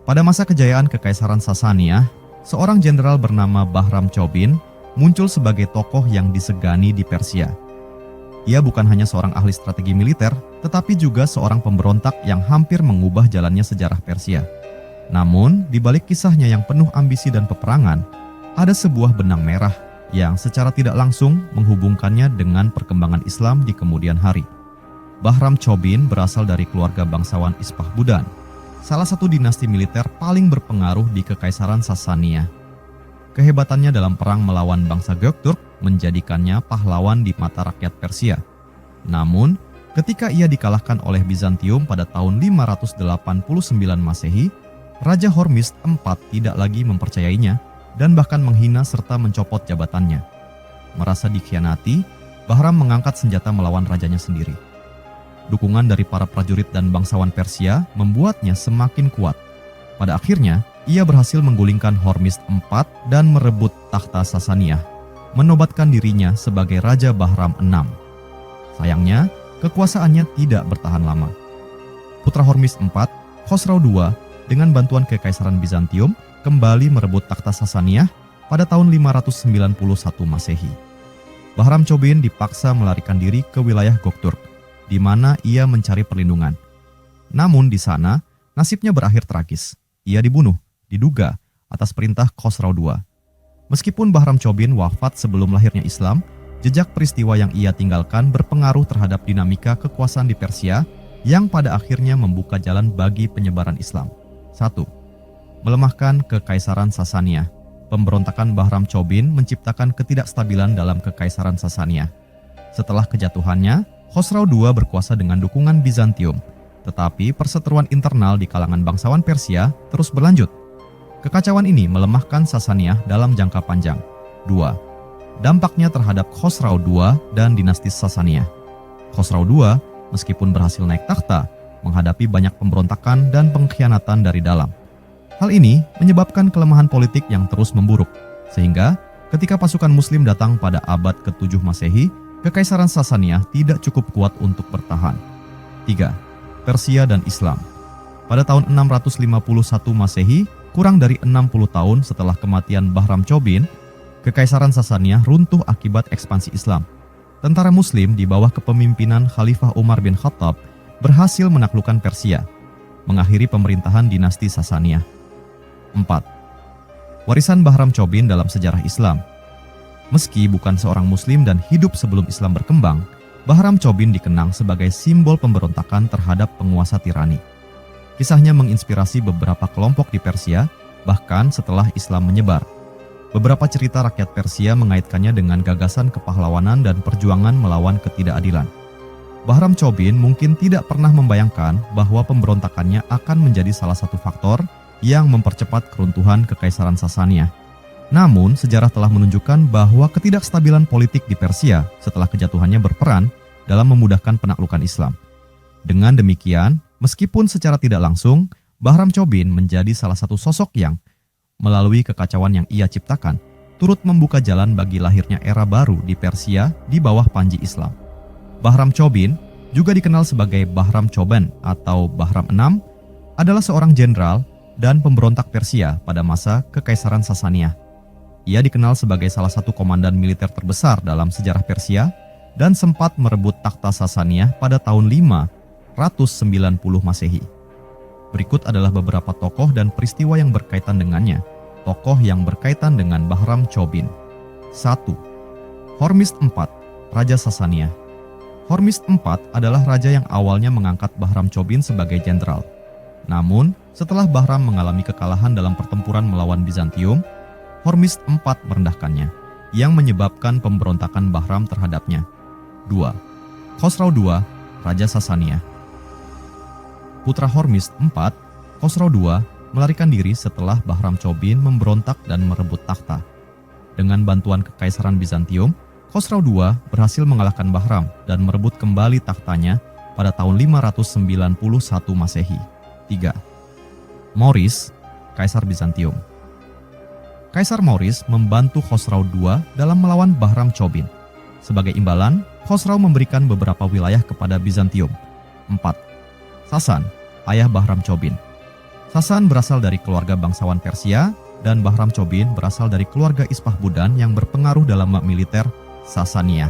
Pada masa kejayaan Kekaisaran Sasania, seorang jenderal bernama Bahram Chobin muncul sebagai tokoh yang disegani di Persia. Ia bukan hanya seorang ahli strategi militer, tetapi juga seorang pemberontak yang hampir mengubah jalannya sejarah Persia. Namun, di balik kisahnya yang penuh ambisi dan peperangan, ada sebuah benang merah yang secara tidak langsung menghubungkannya dengan perkembangan Islam di kemudian hari. Bahram Chobin berasal dari keluarga bangsawan Isfah Budan, salah satu dinasti militer paling berpengaruh di Kekaisaran Sasania. Kehebatannya dalam perang melawan bangsa Göktürk menjadikannya pahlawan di mata rakyat Persia. Namun, ketika ia dikalahkan oleh Bizantium pada tahun 589 Masehi, Raja Hormizd IV tidak lagi mempercayainya dan bahkan menghina serta mencopot jabatannya. Merasa dikhianati, Bahram mengangkat senjata melawan rajanya sendiri. Dukungan dari para prajurit dan bangsawan Persia membuatnya semakin kuat. Pada akhirnya, ia berhasil menggulingkan Hormizd IV dan merebut takhta Sasania, menobatkan dirinya sebagai Raja Bahram VI. Sayangnya, kekuasaannya tidak bertahan lama. Putra Hormizd IV, Khosrau II, dengan bantuan Kekaisaran Bizantium, kembali merebut takhta Sasania pada tahun 591 Masehi. Bahram Chobin dipaksa melarikan diri ke wilayah Göktürk, di mana ia mencari perlindungan. Namun di sana, nasibnya berakhir tragis. Ia dibunuh, diduga, atas perintah Khosrau II. Meskipun Bahram Chobin wafat sebelum lahirnya Islam, jejak peristiwa yang ia tinggalkan berpengaruh terhadap dinamika kekuasaan di Persia yang pada akhirnya membuka jalan bagi penyebaran Islam. 1. Melemahkan Kekaisaran Sasania. Pemberontakan Bahram Chobin menciptakan ketidakstabilan dalam Kekaisaran Sasania. Setelah kejatuhannya, Khosrau II berkuasa dengan dukungan Bizantium, tetapi perseteruan internal di kalangan bangsawan Persia terus berlanjut. Kekacauan ini melemahkan Sasania dalam jangka panjang. 2. Dampaknya terhadap Khosrau II dan dinasti Sasania. Khosrau II, meskipun berhasil naik takhta, menghadapi banyak pemberontakan dan pengkhianatan dari dalam. Hal ini menyebabkan kelemahan politik yang terus memburuk, sehingga ketika pasukan Muslim datang pada abad ke-7 Masehi, Kekaisaran Sasania tidak cukup kuat untuk bertahan. 3. Persia dan Islam. Pada tahun 651 Masehi, kurang dari 60 tahun setelah kematian Bahram Chobin, Kekaisaran Sasania runtuh akibat ekspansi Islam. Tentara Muslim di bawah kepemimpinan Khalifah Umar bin Khattab berhasil menaklukkan Persia, mengakhiri pemerintahan dinasti Sasania. 4. Warisan Bahram Chobin dalam sejarah Islam. Meski bukan seorang Muslim dan hidup sebelum Islam berkembang, Bahram Chobin dikenang sebagai simbol pemberontakan terhadap penguasa tirani. Kisahnya menginspirasi beberapa kelompok di Persia, bahkan setelah Islam menyebar. Beberapa cerita rakyat Persia mengaitkannya dengan gagasan kepahlawanan dan perjuangan melawan ketidakadilan. Bahram Chobin mungkin tidak pernah membayangkan bahwa pemberontakannya akan menjadi salah satu faktor yang mempercepat keruntuhan Kekaisaran Sasania. Namun, sejarah telah menunjukkan bahwa ketidakstabilan politik di Persia setelah kejatuhannya berperan dalam memudahkan penaklukan Islam. Dengan demikian, meskipun secara tidak langsung, Bahram Chobin menjadi salah satu sosok yang, melalui kekacauan yang ia ciptakan, turut membuka jalan bagi lahirnya era baru di Persia di bawah panji Islam. Bahram Chobin, juga dikenal sebagai Bahram Choban atau Bahram VI, adalah seorang jenderal dan pemberontak Persia pada masa Kekaisaran Sasania. Ia dikenal sebagai salah satu komandan militer terbesar dalam sejarah Persia dan sempat merebut takhta Sasania pada tahun 590 Masehi. Berikut adalah beberapa tokoh dan peristiwa yang berkaitan dengannya. Tokoh yang berkaitan dengan Bahram Chobin. 1. Hormizd IV, Raja Sasania. Hormizd IV adalah raja yang awalnya mengangkat Bahram Chobin sebagai jenderal. Namun, setelah Bahram mengalami kekalahan dalam pertempuran melawan Bizantium, Hormizd IV merendahkannya, yang menyebabkan pemberontakan Bahram terhadapnya. 2. Khosrau II, Raja Sasania. Putra Hormizd IV, Khosrau II, melarikan diri setelah Bahram Chobin memberontak dan merebut takhta. Dengan bantuan Kekaisaran Bizantium, Khosrau II berhasil mengalahkan Bahram dan merebut kembali takhtanya pada tahun 591 Masehi. 3. Maurice, Kaisar Bizantium. Kaisar Maurice membantu Khosrau II dalam melawan Bahram Chobin. Sebagai imbalan, Khosrau memberikan beberapa wilayah kepada Bizantium. 4. Sasan, ayah Bahram Chobin. Sasan berasal dari keluarga bangsawan Persia dan Bahram Chobin berasal dari keluarga Ispahan yang berpengaruh dalam militer Sasania.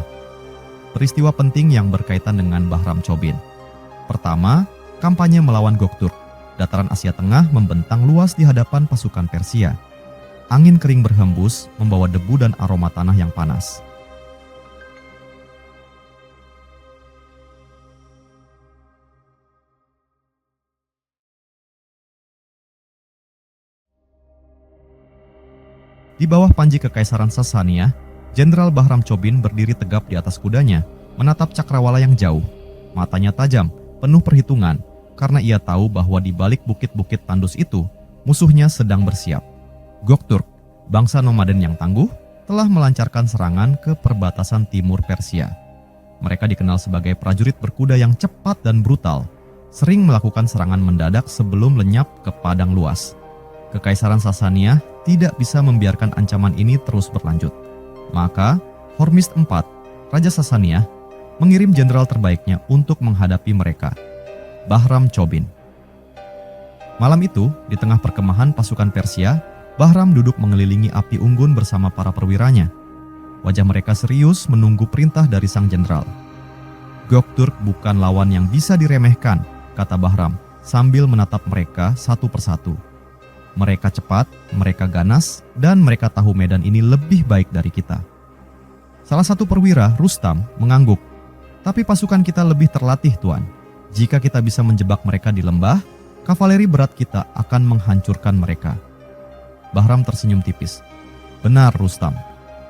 Peristiwa penting yang berkaitan dengan Bahram Chobin. Pertama, kampanye melawan Gokturk. Dataran Asia Tengah membentang luas di hadapan pasukan Persia. Angin kering berhembus, membawa debu dan aroma tanah yang panas. Di bawah panji Kekaisaran Sasania, Jenderal Bahram Chobin berdiri tegap di atas kudanya, menatap cakrawala yang jauh. Matanya tajam, penuh perhitungan, karena ia tahu bahwa di balik bukit-bukit tandus itu, musuhnya sedang bersiap. Gokturk, bangsa nomaden yang tangguh, telah melancarkan serangan ke perbatasan timur Persia. Mereka dikenal sebagai prajurit berkuda yang cepat dan brutal, sering melakukan serangan mendadak sebelum lenyap ke padang luas. Kekaisaran Sasania tidak bisa membiarkan ancaman ini terus berlanjut. Maka, Hormizd IV, Raja Sasania, mengirim jenderal terbaiknya untuk menghadapi mereka, Bahram Chobin. Malam itu, di tengah perkemahan pasukan Persia, Bahram duduk mengelilingi api unggun bersama para perwiranya. Wajah mereka serius menunggu perintah dari sang jenderal. Gokturk bukan lawan yang bisa diremehkan, kata Bahram, sambil menatap mereka satu persatu. Mereka cepat, mereka ganas, dan mereka tahu medan ini lebih baik dari kita. Salah satu perwira, Rustam, mengangguk. Tapi pasukan kita lebih terlatih, Tuan. Jika kita bisa menjebak mereka di lembah, kavaleri berat kita akan menghancurkan mereka. Bahram tersenyum tipis. Benar, Rustam.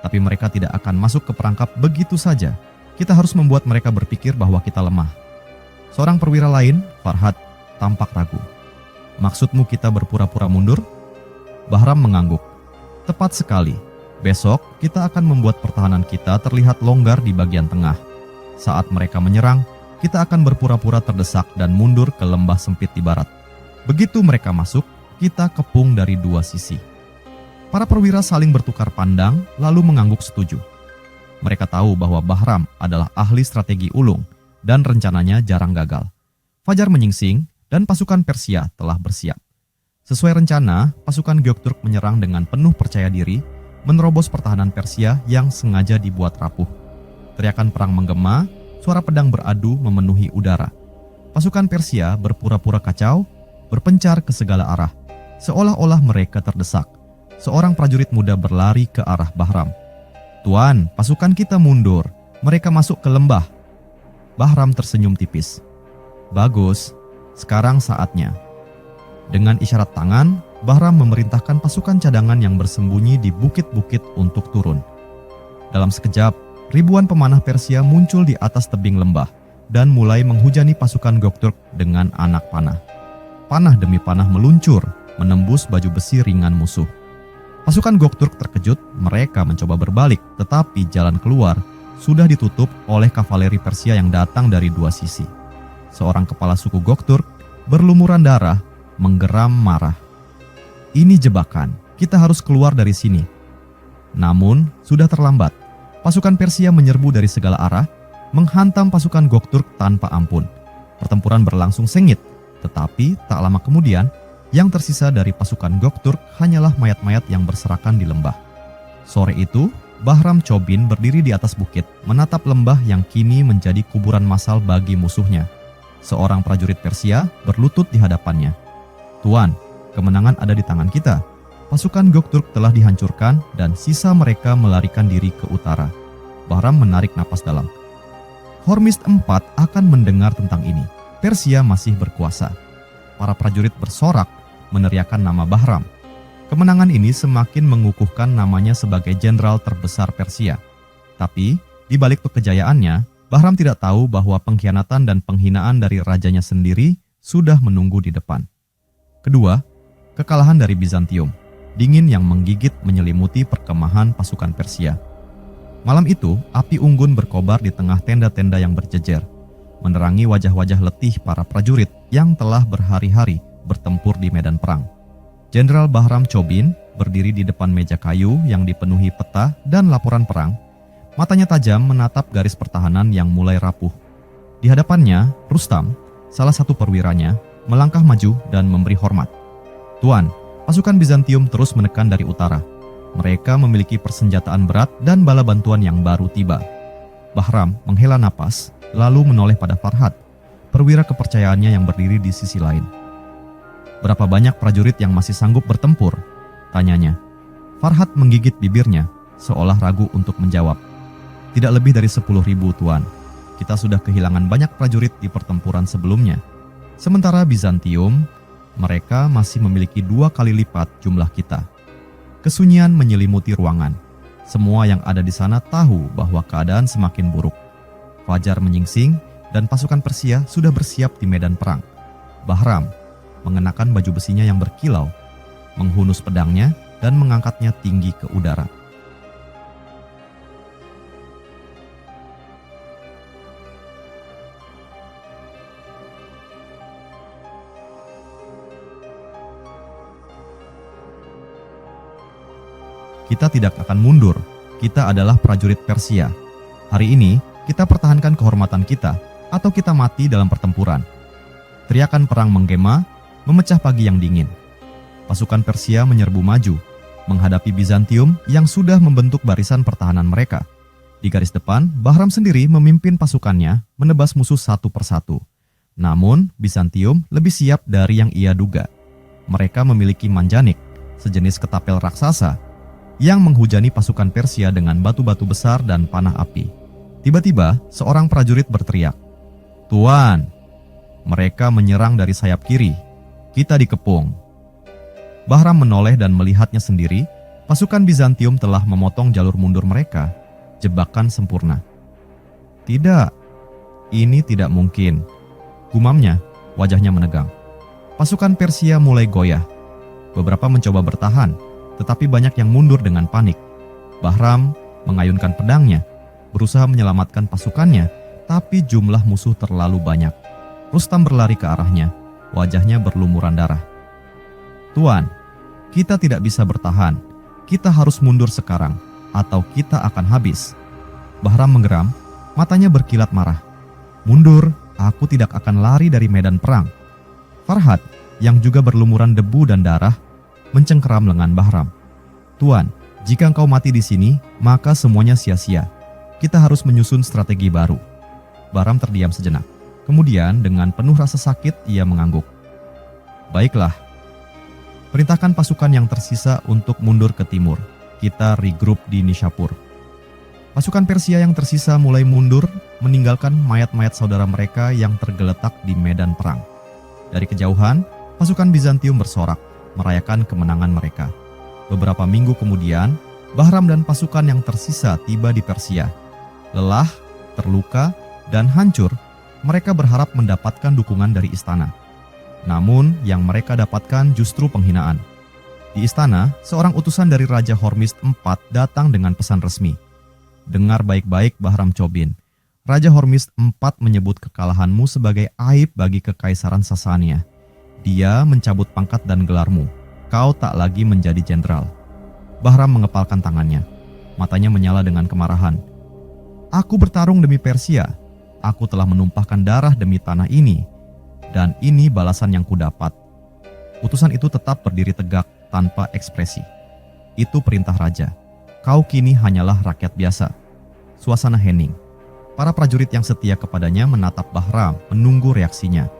Tapi mereka tidak akan masuk ke perangkap begitu saja. Kita harus membuat mereka berpikir bahwa kita lemah. Seorang perwira lain, Farhad, tampak ragu. Maksudmu kita berpura-pura mundur? Bahram mengangguk. Tepat sekali. Besok kita akan membuat pertahanan kita terlihat longgar di bagian tengah. Saat mereka menyerang, kita akan berpura-pura terdesak dan mundur ke lembah sempit di barat. Begitu mereka masuk, kita kepung dari dua sisi. Para perwira saling bertukar pandang lalu mengangguk setuju. Mereka tahu bahwa Bahram adalah ahli strategi ulung dan rencananya jarang gagal. Fajar menyingsing dan pasukan Persia telah bersiap. Sesuai rencana, pasukan Gokturk menyerang dengan penuh percaya diri, menerobos pertahanan Persia yang sengaja dibuat rapuh. Teriakan perang menggema, suara pedang beradu memenuhi udara. Pasukan Persia berpura-pura kacau, berpencar ke segala arah, seolah-olah mereka terdesak. Seorang prajurit muda berlari ke arah Bahram. Tuan, pasukan kita mundur, mereka masuk ke lembah. Bahram tersenyum tipis. Bagus. Sekarang saatnya. Dengan isyarat tangan, Bahram memerintahkan pasukan cadangan yang bersembunyi di bukit-bukit untuk turun. Dalam sekejap, ribuan pemanah Persia muncul di atas tebing lembah dan mulai menghujani pasukan Gokturk dengan anak panah. Panah demi panah meluncur, menembus baju besi ringan musuh. Pasukan Gokturk terkejut, mereka mencoba berbalik, tetapi jalan keluar sudah ditutup oleh kavaleri Persia yang datang dari dua sisi. Seorang kepala suku Gokturk berlumuran darah, menggeram marah. Ini jebakan, kita harus keluar dari sini. Namun, sudah terlambat. Pasukan Persia menyerbu dari segala arah, menghantam pasukan Gokturk tanpa ampun. Pertempuran berlangsung sengit, tetapi tak lama kemudian, yang tersisa dari pasukan Gokturk hanyalah mayat-mayat yang berserakan di lembah. Sore itu, Bahram Chobin berdiri di atas bukit, menatap lembah yang kini menjadi kuburan massal bagi musuhnya. Seorang prajurit Persia berlutut di hadapannya. Tuan, kemenangan ada di tangan kita. Pasukan Gokturk telah dihancurkan dan sisa mereka melarikan diri ke utara. Bahram menarik napas dalam. Hormizd IV akan mendengar tentang ini. Persia masih berkuasa. Para prajurit bersorak meneriakkan nama Bahram. Kemenangan ini semakin mengukuhkan namanya sebagai jenderal terbesar Persia. Tapi, di balik kejayaannya, Bahram tidak tahu bahwa pengkhianatan dan penghinaan dari rajanya sendiri sudah menunggu di depan. Kedua, kekalahan dari Bizantium, dingin yang menggigit menyelimuti perkemahan pasukan Persia. Malam itu, api unggun berkobar di tengah tenda-tenda yang berjejer, menerangi wajah-wajah letih para prajurit yang telah berhari-hari bertempur di medan perang. Jenderal Bahram Chobin berdiri di depan meja kayu yang dipenuhi peta dan laporan perang. Matanya tajam menatap garis pertahanan yang mulai rapuh. Di hadapannya, Rustam, salah satu perwiranya, melangkah maju dan memberi hormat. Tuan, pasukan Bizantium terus menekan dari utara. Mereka memiliki persenjataan berat dan bala bantuan yang baru tiba. Bahram menghela napas, lalu menoleh pada Farhad, perwira kepercayaannya yang berdiri di sisi lain. "Berapa banyak prajurit yang masih sanggup bertempur?" tanyanya. Farhad menggigit bibirnya, seolah ragu untuk menjawab. "Tidak lebih dari 10.000, Tuan. Kita sudah kehilangan banyak prajurit di pertempuran sebelumnya. Sementara Bizantium, mereka masih memiliki 2 kali lipat jumlah kita." Kesunyian menyelimuti ruangan. Semua yang ada di sana tahu bahwa keadaan semakin buruk. Fajar menyingsing dan pasukan Persia sudah bersiap di medan perang. Bahram mengenakan baju besinya yang berkilau, menghunus pedangnya dan mengangkatnya tinggi ke udara. "Kita tidak akan mundur. Kita adalah prajurit Persia. Hari ini, kita pertahankan kehormatan kita, atau kita mati dalam pertempuran." Teriakan perang menggema, memecah pagi yang dingin. Pasukan Persia menyerbu maju, menghadapi Bizantium yang sudah membentuk barisan pertahanan mereka. Di garis depan, Bahram sendiri memimpin pasukannya menebas musuh satu persatu. Namun, Bizantium lebih siap dari yang ia duga. Mereka memiliki manjanik, sejenis ketapel raksasa, yang menghujani pasukan Persia dengan batu-batu besar dan panah api. Tiba-tiba, seorang prajurit berteriak, "Tuan!" Mereka menyerang dari sayap kiri. Kita dikepung. Bahram menoleh dan melihatnya sendiri, pasukan Bizantium telah memotong jalur mundur mereka. Jebakan sempurna. "Tidak, ini tidak mungkin," gumamnya, wajahnya menegang. Pasukan Persia mulai goyah. Beberapa mencoba bertahan, tetapi banyak yang mundur dengan panik. Bahram mengayunkan pedangnya, berusaha menyelamatkan pasukannya, tapi jumlah musuh terlalu banyak. Rustam berlari ke arahnya, wajahnya berlumuran darah. "Tuan, kita tidak bisa bertahan. Kita harus mundur sekarang, atau kita akan habis." Bahram menggeram, matanya berkilat marah. "Mundur, aku tidak akan lari dari medan perang." Farhad, yang juga berlumuran debu dan darah, mencengkeram lengan Bahram. "Tuan, jika engkau mati di sini, maka semuanya sia-sia. Kita harus menyusun strategi baru." Bahram terdiam sejenak. Kemudian dengan penuh rasa sakit ia mengangguk. "Baiklah. Perintahkan pasukan yang tersisa untuk mundur ke timur. Kita regroup di Nishapur." Pasukan Persia yang tersisa mulai mundur, meninggalkan mayat-mayat saudara mereka yang tergeletak di medan perang. Dari kejauhan, pasukan Bizantium bersorak, merayakan kemenangan mereka. Beberapa minggu kemudian, Bahram dan pasukan yang tersisa tiba di Persia. Lelah, terluka, dan hancur, mereka berharap mendapatkan dukungan dari istana. Namun, yang mereka dapatkan justru penghinaan. Di istana, seorang utusan dari Raja Hormizd IV datang dengan pesan resmi. "Dengar baik-baik, Bahram Chobin. Raja Hormizd IV menyebut kekalahanmu sebagai aib bagi Kekaisaran Sasania. Dia mencabut pangkat dan gelarmu. Kau tak lagi menjadi jenderal." Bahram mengepalkan tangannya. Matanya menyala dengan kemarahan. "Aku bertarung demi Persia. Aku telah menumpahkan darah demi tanah ini. Dan ini balasan yang kudapat." Utusan itu tetap berdiri tegak tanpa ekspresi. "Itu perintah raja. Kau kini hanyalah rakyat biasa." Suasana hening. Para prajurit yang setia kepadanya menatap Bahram menunggu reaksinya.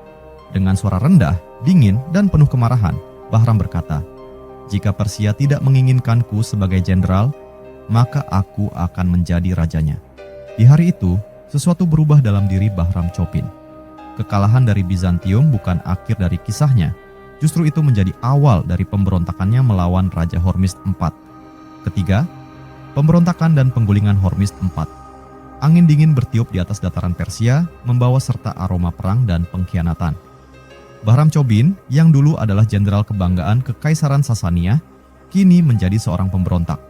Dengan suara rendah, dingin, dan penuh kemarahan, Bahram berkata, "Jika Persia tidak menginginkanku sebagai jenderal, maka aku akan menjadi rajanya." Di hari itu, sesuatu berubah dalam diri Bahram Chobin. Kekalahan dari Bizantium bukan akhir dari kisahnya, justru itu menjadi awal dari pemberontakannya melawan Raja Hormizd IV. Ketiga, pemberontakan dan penggulingan Hormizd IV. Angin dingin bertiup di atas dataran Persia, membawa serta aroma perang dan pengkhianatan. Bahram Chobin, yang dulu adalah jenderal kebanggaan Kekaisaran Sasania, kini menjadi seorang pemberontak.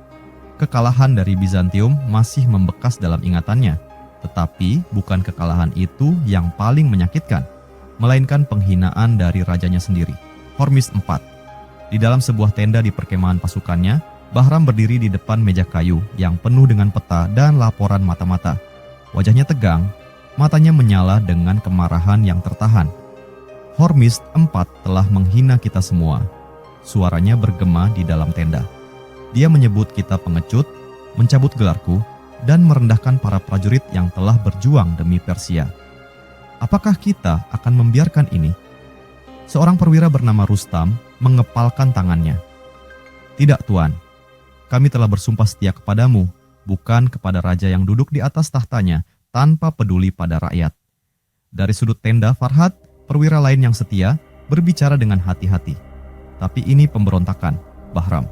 Kekalahan dari Bizantium masih membekas dalam ingatannya, tetapi bukan kekalahan itu yang paling menyakitkan, melainkan penghinaan dari rajanya sendiri, Hormizd IV. Di dalam sebuah tenda di perkemahan pasukannya, Bahram berdiri di depan meja kayu yang penuh dengan peta dan laporan mata-mata. Wajahnya tegang, matanya menyala dengan kemarahan yang tertahan. "Hormizd IV telah menghina kita semua. suaranya bergema di dalam tenda. Dia menyebut kita pengecut, mencabut gelarku, dan merendahkan para prajurit yang telah berjuang demi Persia. Apakah kita akan membiarkan ini? Seorang perwira bernama Rustam mengepalkan tangannya. Tidak, Tuan. Kami telah bersumpah setia kepadamu, bukan kepada raja yang duduk di atas tahtanya tanpa peduli pada rakyat. Dari sudut tenda Farhad, perwira lain yang setia, berbicara dengan hati-hati. Tapi ini pemberontakan, Bahram.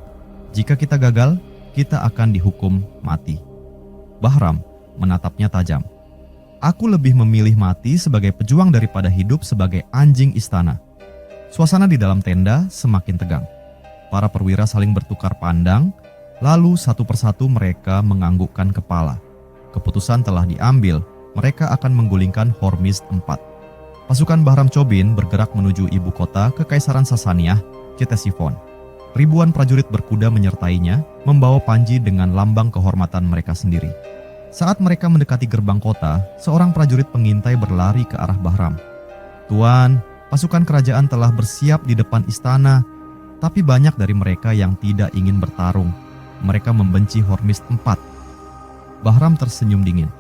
Jika kita gagal, kita akan dihukum mati. Bahram menatapnya tajam. Aku lebih memilih mati sebagai pejuang daripada hidup sebagai anjing istana. Suasana di dalam tenda semakin tegang. Para perwira saling bertukar pandang, lalu satu persatu mereka menganggukkan kepala. Keputusan telah diambil, mereka akan menggulingkan Hormizd IV. Pasukan Bahram Chobin bergerak menuju ibu kota Kekaisaran Sasaniah, Ctesifon. Ribuan prajurit berkuda menyertainya, membawa panji dengan lambang kehormatan mereka sendiri. Saat mereka mendekati gerbang kota, seorang prajurit pengintai berlari ke arah Bahram. Tuan, pasukan kerajaan telah bersiap di depan istana, tapi banyak dari mereka yang tidak ingin bertarung. Mereka membenci Hormizd IV. Bahram tersenyum dingin.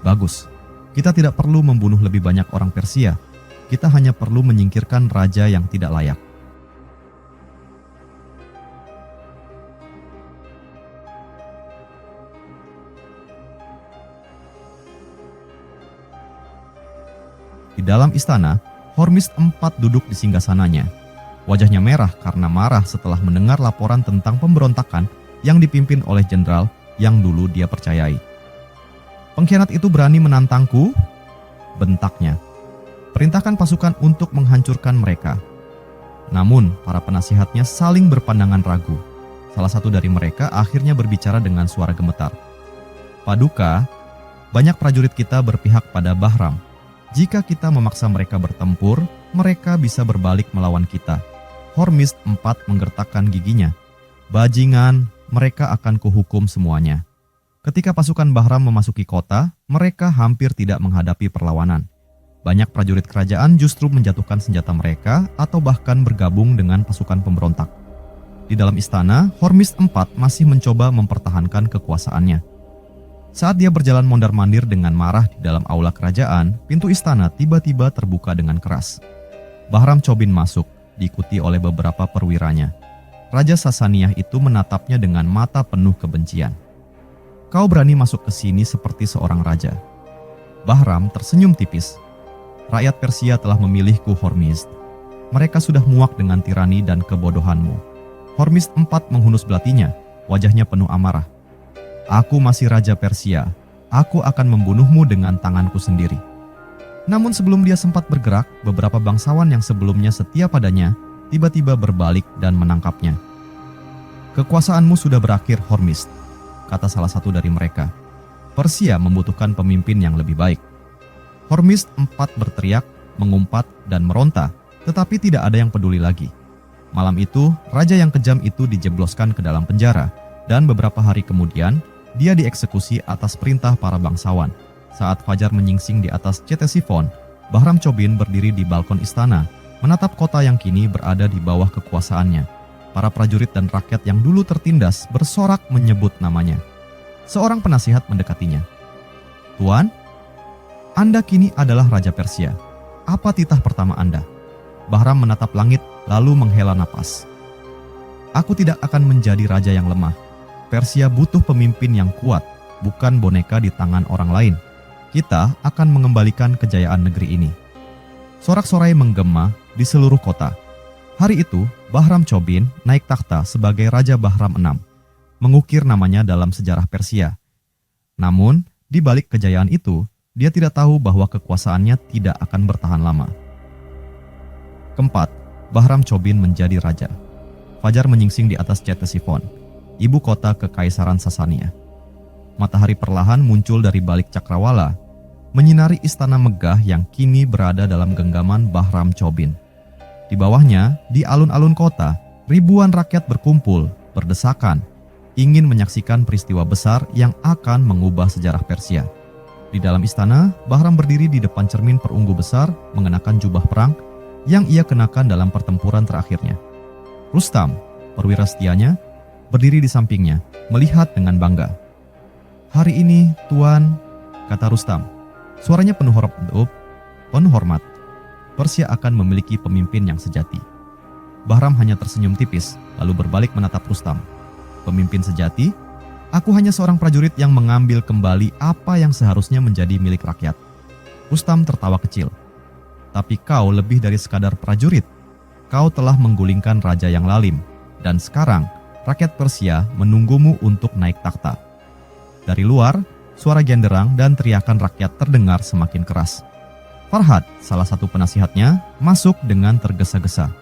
Bagus, kita tidak perlu membunuh lebih banyak orang Persia. Kita hanya perlu menyingkirkan raja yang tidak layak. Di dalam istana, Hormizd IV duduk di singgasananya. Wajahnya merah karena marah setelah mendengar laporan tentang pemberontakan yang dipimpin oleh jenderal yang dulu dia percayai. Pengkhianat itu berani menantangku, bentaknya. Perintahkan pasukan untuk menghancurkan mereka. Namun, para penasihatnya saling berpandangan ragu. Salah satu dari mereka akhirnya berbicara dengan suara gemetar. Paduka, banyak prajurit kita berpihak pada Bahram. Jika kita memaksa mereka bertempur, mereka bisa berbalik melawan kita. Hormizd IV menggertakkan giginya. Bajingan, mereka akan kuhukum semuanya. Ketika pasukan Bahram memasuki kota, mereka hampir tidak menghadapi perlawanan. Banyak prajurit kerajaan justru menjatuhkan senjata mereka atau bahkan bergabung dengan pasukan pemberontak. Di dalam istana, Hormizd IV masih mencoba mempertahankan kekuasaannya. Saat dia berjalan mondar-mandir dengan marah di dalam aula kerajaan, pintu istana tiba-tiba terbuka dengan keras. Bahram Chobin masuk, diikuti oleh beberapa perwiranya. Raja Sasaniah itu menatapnya dengan mata penuh kebencian. Kau berani masuk ke sini seperti seorang raja. Bahram tersenyum tipis. Rakyat Persia telah memilihku, Hormizd. Mereka sudah muak dengan tirani dan kebodohanmu. Hormizd IV menghunus belatinya, wajahnya penuh amarah. Aku masih Raja Persia. Aku akan membunuhmu dengan tanganku sendiri. Namun sebelum dia sempat bergerak, beberapa bangsawan yang sebelumnya setia padanya tiba-tiba berbalik dan menangkapnya. Kekuasaanmu sudah berakhir, Hormizd, kata salah satu dari mereka. Persia membutuhkan pemimpin yang lebih baik. Hormizd IV berteriak, mengumpat, dan meronta, tetapi tidak ada yang peduli lagi. Malam itu, raja yang kejam itu dijebloskan ke dalam penjara, dan beberapa hari kemudian, dia dieksekusi atas perintah para bangsawan. Saat fajar menyingsing di atas Ctesifon, Bahram Chobin berdiri di balkon istana, menatap kota yang kini berada di bawah kekuasaannya. Para prajurit dan rakyat yang dulu tertindas bersorak menyebut namanya. Seorang penasihat mendekatinya. Tuan, Anda kini adalah Raja Persia. Apa titah pertama Anda? Bahram menatap langit lalu menghela napas. Aku tidak akan menjadi raja yang lemah. Persia butuh pemimpin yang kuat, bukan boneka di tangan orang lain. Kita akan mengembalikan kejayaan negeri ini. Sorak-sorai menggema di seluruh kota. Hari itu, Bahram Chobin naik takhta sebagai Raja Bahram VI, mengukir namanya dalam sejarah Persia. Namun, di balik kejayaan itu, dia tidak tahu bahwa kekuasaannya tidak akan bertahan lama. Keempat, Bahram Chobin menjadi raja. Fajar menyingsing di atas Ctesifon, ibu kota Kekaisaran Sasania. Matahari perlahan muncul dari balik cakrawala, menyinari istana megah yang kini berada dalam genggaman Bahram Chobin. Di bawahnya, di alun-alun kota, ribuan rakyat berkumpul, berdesakan, ingin menyaksikan peristiwa besar yang akan mengubah sejarah Persia. Di dalam istana, Bahram berdiri di depan cermin perunggu besar mengenakan jubah perang yang ia kenakan dalam pertempuran terakhirnya. Rustam, perwira setianya, berdiri di sampingnya, melihat dengan bangga. "Hari ini, Tuan," kata Rustam. Suaranya penuh hormat. "Persia akan memiliki pemimpin yang sejati." Bahram hanya tersenyum tipis, lalu berbalik menatap Rustam. "Pemimpin sejati? Aku hanya seorang prajurit yang mengambil kembali apa yang seharusnya menjadi milik rakyat." Rustam tertawa kecil. "Tapi kau lebih dari sekadar prajurit. Kau telah menggulingkan raja yang lalim, dan sekarang rakyat Persia menunggumu untuk naik takhta." Dari luar, suara genderang dan teriakan rakyat terdengar semakin keras. Farhad, salah satu penasihatnya, masuk dengan tergesa-gesa.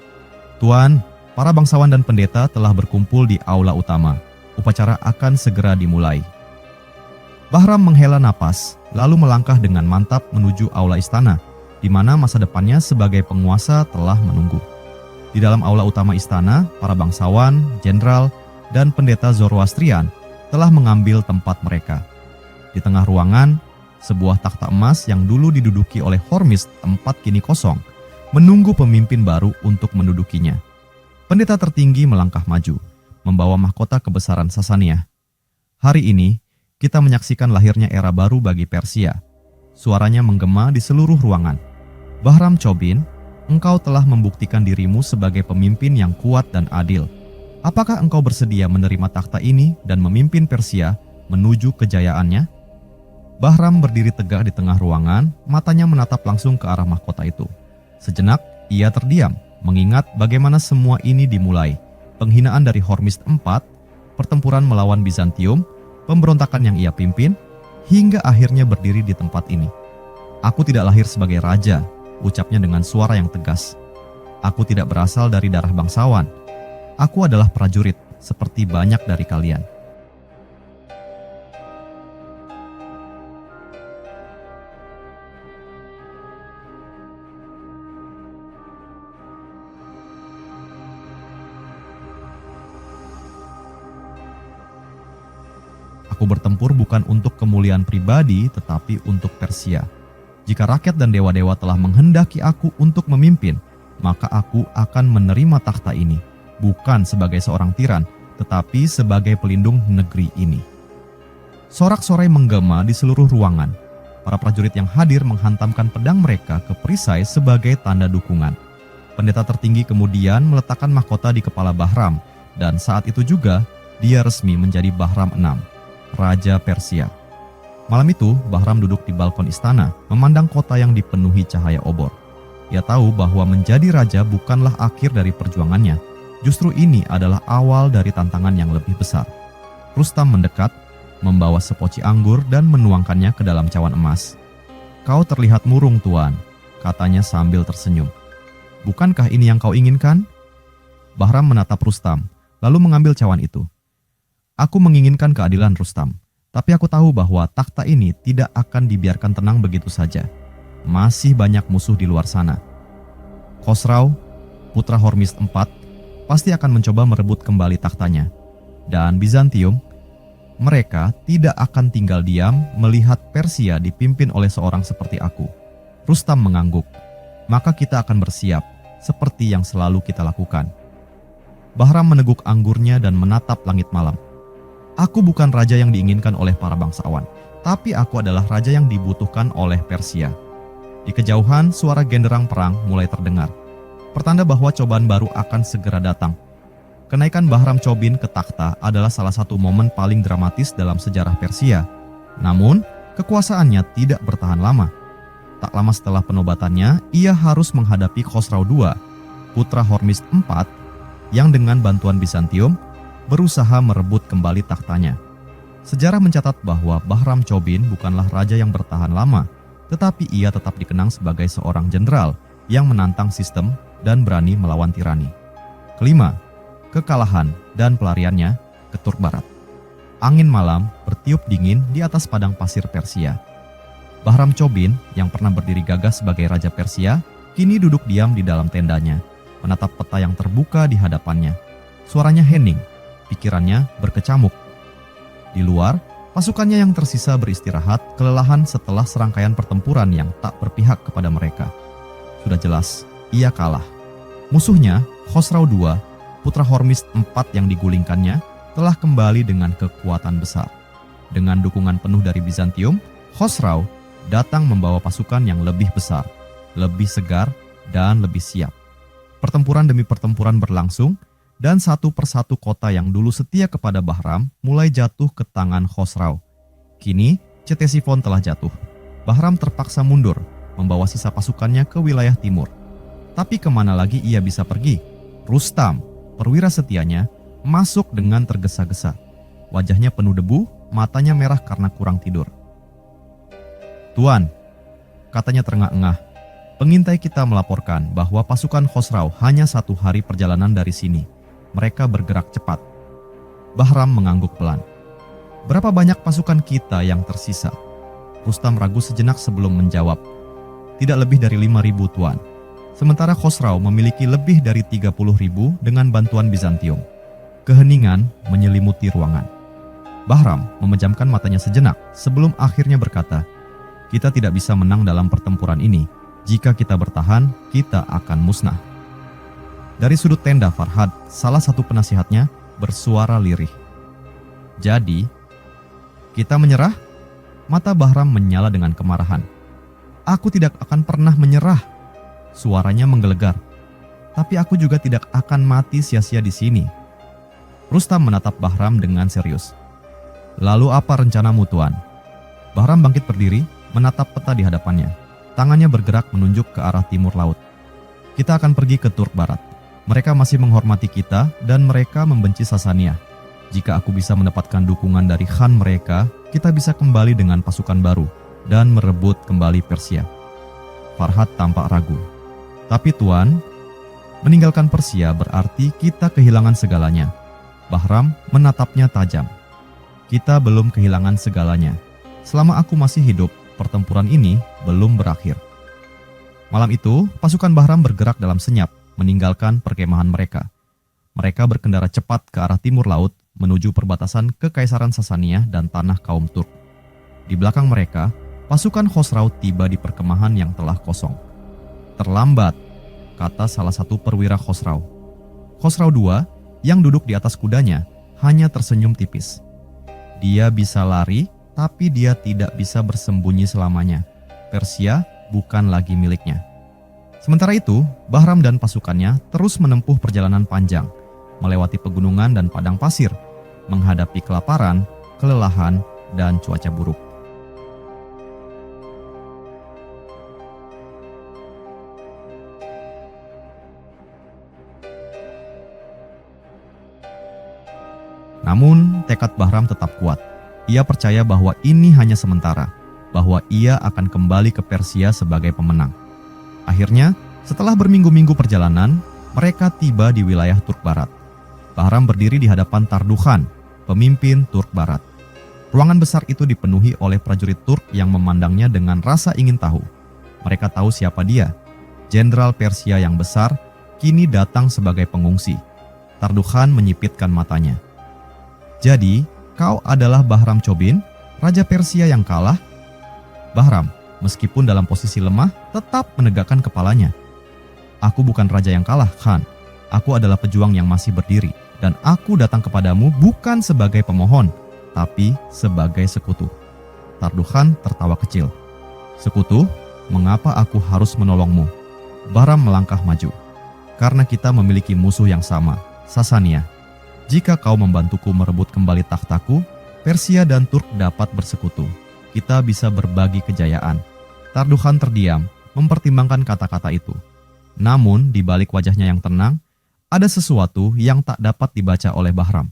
"Tuan, para bangsawan dan pendeta telah berkumpul di aula utama. Upacara akan segera dimulai." Bahram menghela napas, lalu melangkah dengan mantap menuju aula istana, di mana masa depannya sebagai penguasa telah menunggu. Di dalam aula utama istana, para bangsawan, jenderal, dan pendeta Zoroastrian telah mengambil tempat mereka. Di tengah ruangan, sebuah takhta emas yang dulu diduduki oleh Hormizd IV kini kosong, menunggu pemimpin baru untuk mendudukinya. Pendeta tertinggi melangkah maju, membawa mahkota kebesaran Sasania. "Hari ini, kita menyaksikan lahirnya era baru bagi Persia." Suaranya menggema di seluruh ruangan. "Bahram Chobin, engkau telah membuktikan dirimu sebagai pemimpin yang kuat dan adil. Apakah engkau bersedia menerima takhta ini dan memimpin Persia menuju kejayaannya?" Bahram berdiri tegak di tengah ruangan, matanya menatap langsung ke arah mahkota itu. Sejenak, ia terdiam, mengingat bagaimana semua ini dimulai. Penghinaan dari Hormizd IV, pertempuran melawan Bizantium, pemberontakan yang ia pimpin, hingga akhirnya berdiri di tempat ini. "Aku tidak lahir sebagai raja," ucapnya dengan suara yang tegas. "Aku tidak berasal dari darah bangsawan. Aku adalah prajurit, seperti banyak dari kalian." "Aku bertempur bukan untuk kemuliaan pribadi, tetapi untuk Persia. Jika rakyat dan dewa-dewa telah menghendaki aku untuk memimpin, maka aku akan menerima takhta ini, bukan sebagai seorang tiran, tetapi sebagai pelindung negeri ini." Sorak-sorai menggema di seluruh ruangan. Para prajurit yang hadir menghantamkan pedang mereka ke perisai sebagai tanda dukungan. Pendeta tertinggi kemudian meletakkan mahkota di kepala Bahram, dan saat itu juga dia resmi menjadi Bahram VI, Raja Persia. Malam itu, Bahram duduk di balkon istana, memandang kota yang dipenuhi cahaya obor. Ia tahu bahwa menjadi raja bukanlah akhir dari perjuangannya. Justru ini adalah awal dari tantangan yang lebih besar. Rustam mendekat, membawa sepoci anggur dan menuangkannya ke dalam cawan emas. "Kau terlihat murung, Tuan," katanya sambil tersenyum. "Bukankah ini yang kau inginkan?" Bahram menatap Rustam, lalu mengambil cawan itu. "Aku menginginkan keadilan, Rustam. Tapi aku tahu bahwa takhta ini tidak akan dibiarkan tenang begitu saja. Masih banyak musuh di luar sana. Khosrau, putra Hormizd IV, pasti akan mencoba merebut kembali takhtanya. Dan Bizantium, mereka tidak akan tinggal diam melihat Persia dipimpin oleh seorang seperti aku." Rustam mengangguk. "Maka kita akan bersiap, seperti yang selalu kita lakukan." Bahram meneguk anggurnya dan menatap langit malam. "Aku bukan raja yang diinginkan oleh para bangsawan, tapi aku adalah raja yang dibutuhkan oleh Persia." Di kejauhan, suara genderang perang mulai terdengar. Pertanda bahwa cobaan baru akan segera datang. Kenaikan Bahram Chobin ke takhta adalah salah satu momen paling dramatis dalam sejarah Persia. Namun, kekuasaannya tidak bertahan lama. Tak lama setelah penobatannya, ia harus menghadapi Khosrau II, putra Hormizd IV, yang dengan bantuan Bizantium berusaha merebut kembali takhtanya. Sejarah mencatat bahwa Bahram Chobin bukanlah raja yang bertahan lama, tetapi ia tetap dikenang sebagai seorang jenderal yang menantang sistem dan berani melawan tirani. Kelima, kekalahan dan pelariannya ke Turk Barat. Angin malam bertiup dingin di atas padang pasir Persia. Bahram Chobin yang pernah berdiri gagah sebagai raja Persia, kini duduk diam di dalam tendanya, menatap peta yang terbuka di hadapannya. Suaranya hening, pikirannya berkecamuk. Di luar, pasukannya yang tersisa beristirahat, kelelahan setelah serangkaian pertempuran yang tak berpihak kepada mereka. Sudah jelas, ia kalah. Musuhnya, Khosrau II, putra Hormis IV yang digulingkannya, telah kembali dengan kekuatan besar. Dengan dukungan penuh dari Bizantium, Khosrau datang membawa pasukan yang lebih besar, lebih segar, dan lebih siap. Pertempuran demi pertempuran berlangsung, dan satu persatu kota yang dulu setia kepada Bahram mulai jatuh ke tangan Khosrau. Kini, Ctesifon telah jatuh. Bahram terpaksa mundur, membawa sisa pasukannya ke wilayah timur. Tapi kemana lagi ia bisa pergi? Rustam, perwira setianya, masuk dengan tergesa-gesa. Wajahnya penuh debu, matanya merah karena kurang tidur. "Tuan," katanya terengah-engah, "pengintai kita melaporkan bahwa pasukan Khosrau hanya 1 hari perjalanan dari sini. Mereka bergerak cepat." Bahram mengangguk pelan. "Berapa banyak pasukan kita yang tersisa?" Rustam ragu sejenak sebelum menjawab. "Tidak lebih dari 5.000, Tuan. Sementara Khosrau memiliki lebih dari 30.000 dengan bantuan Bizantium." Keheningan menyelimuti ruangan. Bahram memejamkan matanya sejenak sebelum akhirnya berkata, "Kita tidak bisa menang dalam pertempuran ini. Jika kita bertahan, kita akan musnah." Dari sudut tenda Farhad, salah satu penasihatnya, bersuara lirih. "Jadi, kita menyerah?" Mata Bahram menyala dengan kemarahan. "Aku tidak akan pernah menyerah." Suaranya menggelegar. "Tapi aku juga tidak akan mati sia-sia di sini." Rustam menatap Bahram dengan serius. "Lalu apa rencanamu, Tuan?" Bahram bangkit berdiri, menatap peta di hadapannya. Tangannya bergerak menunjuk ke arah timur laut. "Kita akan pergi ke Turk Barat. Mereka masih menghormati kita dan mereka membenci Sasania. Jika aku bisa mendapatkan dukungan dari Khan mereka, kita bisa kembali dengan pasukan baru dan merebut kembali Persia." Farhad tampak ragu. "Tapi Tuan, meninggalkan Persia berarti kita kehilangan segalanya." Bahram menatapnya tajam. "Kita belum kehilangan segalanya. Selama aku masih hidup, pertempuran ini belum berakhir." Malam itu, pasukan Bahram bergerak dalam senyap, meninggalkan perkemahan mereka. Mereka berkendara cepat ke arah timur laut, menuju perbatasan Kekaisaran Sasania dan tanah kaum Turk. Di belakang mereka, pasukan Khosrau tiba di perkemahan yang telah kosong. "Terlambat," kata salah satu perwira Khosrau. Khosrau II, yang duduk di atas kudanya, hanya tersenyum tipis. Dia bisa lari, tapi dia tidak bisa bersembunyi selamanya. Persia bukan lagi miliknya. Sementara itu, Bahram dan pasukannya terus menempuh perjalanan panjang, melewati pegunungan dan padang pasir, menghadapi kelaparan, kelelahan, dan cuaca buruk. Namun, tekad Bahram tetap kuat. Ia percaya bahwa ini hanya sementara, bahwa ia akan kembali ke Persia sebagai pemenang. Akhirnya, setelah berminggu-minggu perjalanan, mereka tiba di wilayah Turk Barat. Bahram berdiri di hadapan Tarduhan, pemimpin Turk Barat. Ruangan besar itu dipenuhi oleh prajurit Turk yang memandangnya dengan rasa ingin tahu. Mereka tahu siapa dia. Jenderal Persia yang besar kini datang sebagai pengungsi. Tarduhan menyipitkan matanya. "Jadi, kau adalah Bahram Chobin, Raja Persia yang kalah?" Bahram, meskipun dalam posisi lemah, tetap menegakkan kepalanya. "Aku bukan raja yang kalah, Khan. Aku adalah pejuang yang masih berdiri. Dan aku datang kepadamu bukan sebagai pemohon, tapi sebagai sekutu." Tarduhan tertawa kecil. "Sekutu, mengapa aku harus menolongmu?" Bahram melangkah maju. "Karena kita memiliki musuh yang sama, Sasania. Jika kau membantuku merebut kembali takhtaku, Persia dan Turk dapat bersekutu. Kita bisa berbagi kejayaan." Tarduhan terdiam, mempertimbangkan kata-kata itu. Namun, di balik wajahnya yang tenang, ada sesuatu yang tak dapat dibaca oleh Bahram.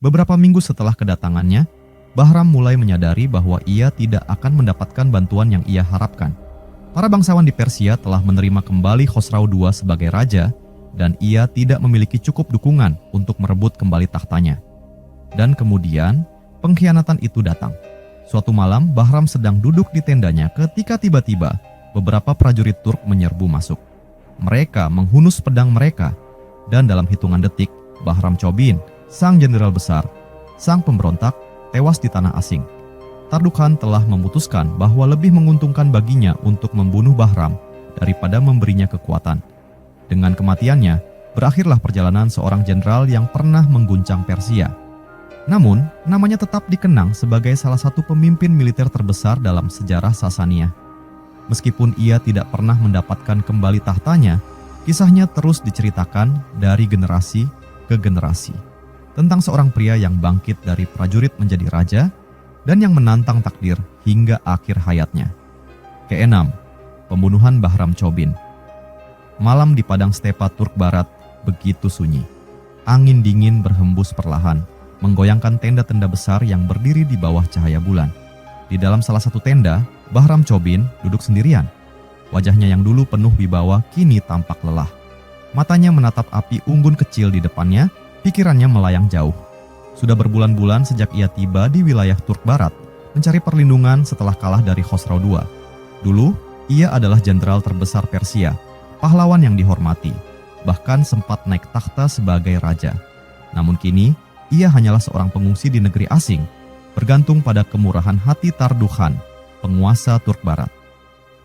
Beberapa minggu setelah kedatangannya, Bahram mulai menyadari bahwa ia tidak akan mendapatkan bantuan yang ia harapkan. Para bangsawan di Persia telah menerima kembali Khosrau II sebagai raja, dan ia tidak memiliki cukup dukungan untuk merebut kembali tahtanya. Dan kemudian, pengkhianatan itu datang. Suatu malam, Bahram sedang duduk di tendanya ketika tiba-tiba beberapa prajurit Turk menyerbu masuk. Mereka menghunus pedang mereka, dan dalam hitungan detik, Bahram Chobin, sang jenderal besar, sang pemberontak, tewas di tanah asing. Tarduhan telah memutuskan bahwa lebih menguntungkan baginya untuk membunuh Bahram daripada memberinya kekuatan. Dengan kematiannya, berakhirlah perjalanan seorang jenderal yang pernah mengguncang Persia. Namun, namanya tetap dikenang sebagai salah satu pemimpin militer terbesar dalam sejarah Sasania. Meskipun ia tidak pernah mendapatkan kembali tahtanya, kisahnya terus diceritakan dari generasi ke generasi tentang seorang pria yang bangkit dari prajurit menjadi raja dan yang menantang takdir hingga akhir hayatnya. Keenam, pembunuhan Bahram Chobin. Malam di padang stepa Turk Barat begitu sunyi. Angin dingin berhembus perlahan, menggoyangkan tenda-tenda besar yang berdiri di bawah cahaya bulan. Di dalam salah satu tenda, Bahram Chobin duduk sendirian. Wajahnya yang dulu penuh wibawa kini tampak lelah. Matanya menatap api unggun kecil di depannya, pikirannya melayang jauh. Sudah berbulan-bulan sejak ia tiba di wilayah Turk Barat, mencari perlindungan setelah kalah dari Khosrau II. Dulu, ia adalah jenderal terbesar Persia, pahlawan yang dihormati, bahkan sempat naik takhta sebagai raja. Namun kini, ia hanyalah seorang pengungsi di negeri asing, bergantung pada kemurahan hati Tarduhan, penguasa Turk Barat.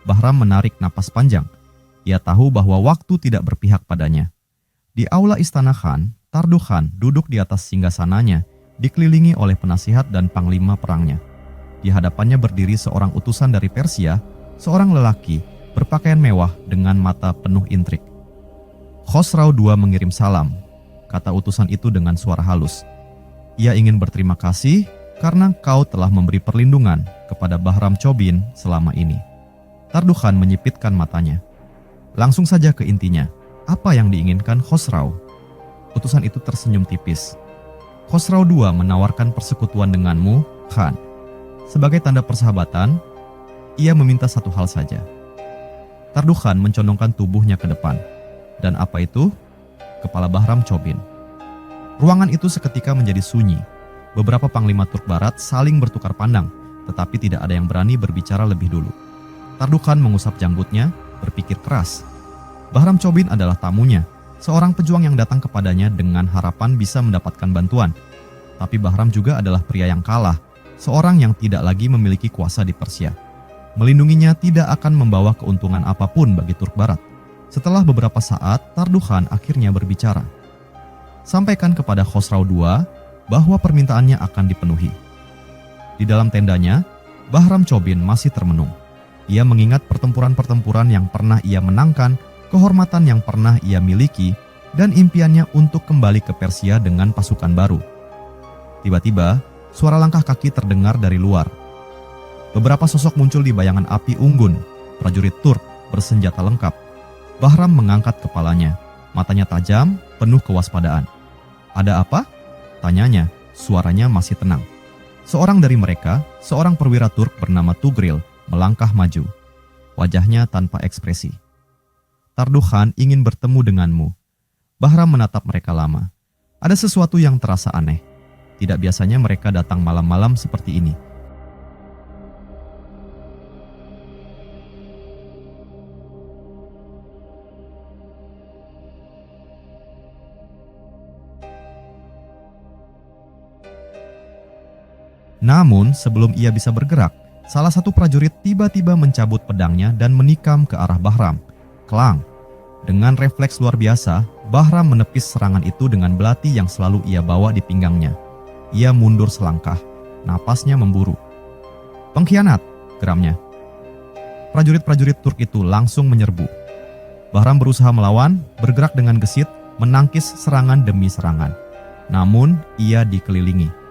Bahram menarik napas panjang. Ia tahu bahwa waktu tidak berpihak padanya. Di aula istana Khan, Tarduhan duduk di atas singgasananya, dikelilingi oleh penasihat dan panglima perangnya. Di hadapannya berdiri seorang utusan dari Persia, seorang lelaki berpakaian mewah dengan mata penuh intrik. Khosrau II mengirim salam, kata utusan itu dengan suara halus. Ia ingin berterima kasih karena kau telah memberi perlindungan kepada Bahram Chobin selama ini. Tarduhan menyipitkan matanya. Langsung saja ke intinya, apa yang diinginkan Khosrau? Utusan itu tersenyum tipis. Khosrau II menawarkan persekutuan denganmu, Khan. Sebagai tanda persahabatan, ia meminta satu hal saja. Tarduhan mencondongkan tubuhnya ke depan. Dan apa itu? Kepala Bahram Chobin. Ruangan itu seketika menjadi sunyi. Beberapa panglima Turk Barat saling bertukar pandang, tetapi tidak ada yang berani berbicara lebih dulu. Tarduhan mengusap janggutnya, berpikir keras. Bahram Chobin adalah tamunya, seorang pejuang yang datang kepadanya dengan harapan bisa mendapatkan bantuan. Tapi Bahram juga adalah pria yang kalah, seorang yang tidak lagi memiliki kuasa di Persia. Melindunginya tidak akan membawa keuntungan apapun bagi Turk Barat. Setelah beberapa saat, Tarduhan akhirnya berbicara. Sampaikan kepada Khosrau II bahwa permintaannya akan dipenuhi. Di dalam tendanya, Bahram Chobin masih termenung. Ia mengingat pertempuran-pertempuran yang pernah ia menangkan, kehormatan yang pernah ia miliki, dan impiannya untuk kembali ke Persia dengan pasukan baru. Tiba-tiba, suara langkah kaki terdengar dari luar. Beberapa sosok muncul di bayangan api unggun, prajurit Turk bersenjata lengkap. Bahram mengangkat kepalanya, matanya tajam, penuh kewaspadaan. Ada apa? Tanyanya, suaranya masih tenang. Seorang dari mereka, seorang perwira Turk bernama Tugril, melangkah maju. Wajahnya tanpa ekspresi. Tarduhan ingin bertemu denganmu. Bahram menatap mereka lama. Ada sesuatu yang terasa aneh. Tidak biasanya mereka datang malam-malam seperti ini. Namun, sebelum ia bisa bergerak, salah satu prajurit tiba-tiba mencabut pedangnya dan menikam ke arah Bahram. Klang! Dengan refleks luar biasa, Bahram menepis serangan itu dengan belati yang selalu ia bawa di pinggangnya. Ia mundur selangkah, napasnya memburu. Pengkhianat, geramnya. Prajurit-prajurit Turk itu langsung menyerbu. Bahram berusaha melawan, bergerak dengan gesit, menangkis serangan demi serangan. Namun, ia dikelilingi.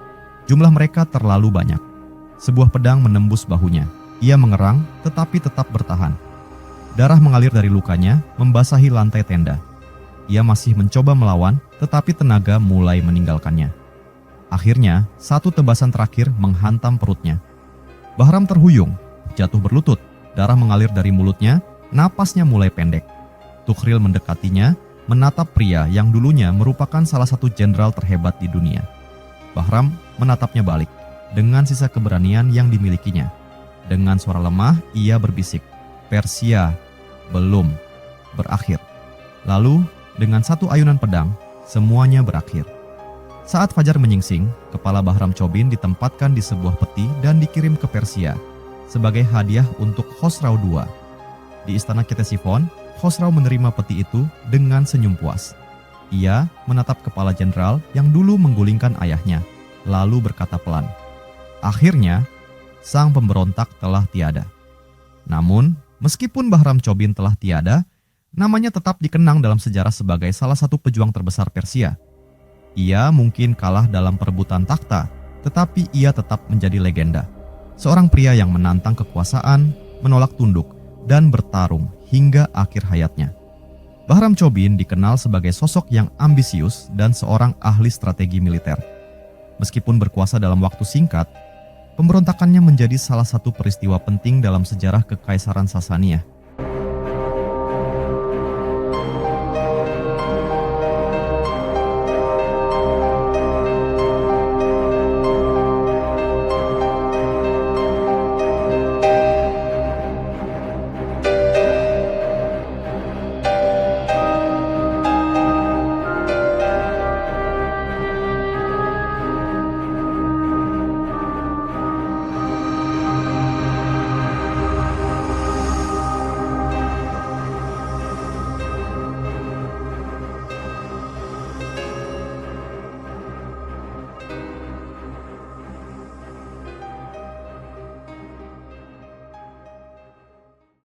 Jumlah mereka terlalu banyak. Sebuah pedang menembus bahunya. Ia mengerang, tetapi tetap bertahan. Darah mengalir dari lukanya, membasahi lantai tenda. Ia masih mencoba melawan, tetapi tenaga mulai meninggalkannya. Akhirnya, satu tebasan terakhir menghantam perutnya. Bahram terhuyung, jatuh berlutut, darah mengalir dari mulutnya, napasnya mulai pendek. Tugril mendekatinya, menatap pria yang dulunya merupakan salah satu jenderal terhebat di dunia. Bahram menatapnya balik, dengan sisa keberanian yang dimilikinya. Dengan suara lemah, ia berbisik, Persia belum berakhir. Lalu, dengan satu ayunan pedang, semuanya berakhir. Saat fajar menyingsing, kepala Bahram Chobin ditempatkan di sebuah peti dan dikirim ke Persia sebagai hadiah untuk Khosrau II. Di istana Ctesifon, Khosrau menerima peti itu dengan senyum puas. Ia menatap kepala jenderal yang dulu menggulingkan ayahnya, lalu berkata pelan, "Akhirnya, sang pemberontak telah tiada." Namun, meskipun Bahram Chobin telah tiada, namanya tetap dikenang dalam sejarah sebagai salah satu pejuang terbesar Persia. Ia mungkin kalah dalam perebutan takhta, tetapi ia tetap menjadi legenda. Seorang pria yang menantang kekuasaan, menolak tunduk, dan bertarung hingga akhir hayatnya. Bahram Chobin dikenal sebagai sosok yang ambisius dan seorang ahli strategi militer. Meskipun berkuasa dalam waktu singkat, pemberontakannya menjadi salah satu peristiwa penting dalam sejarah Kekaisaran Sasaniyah.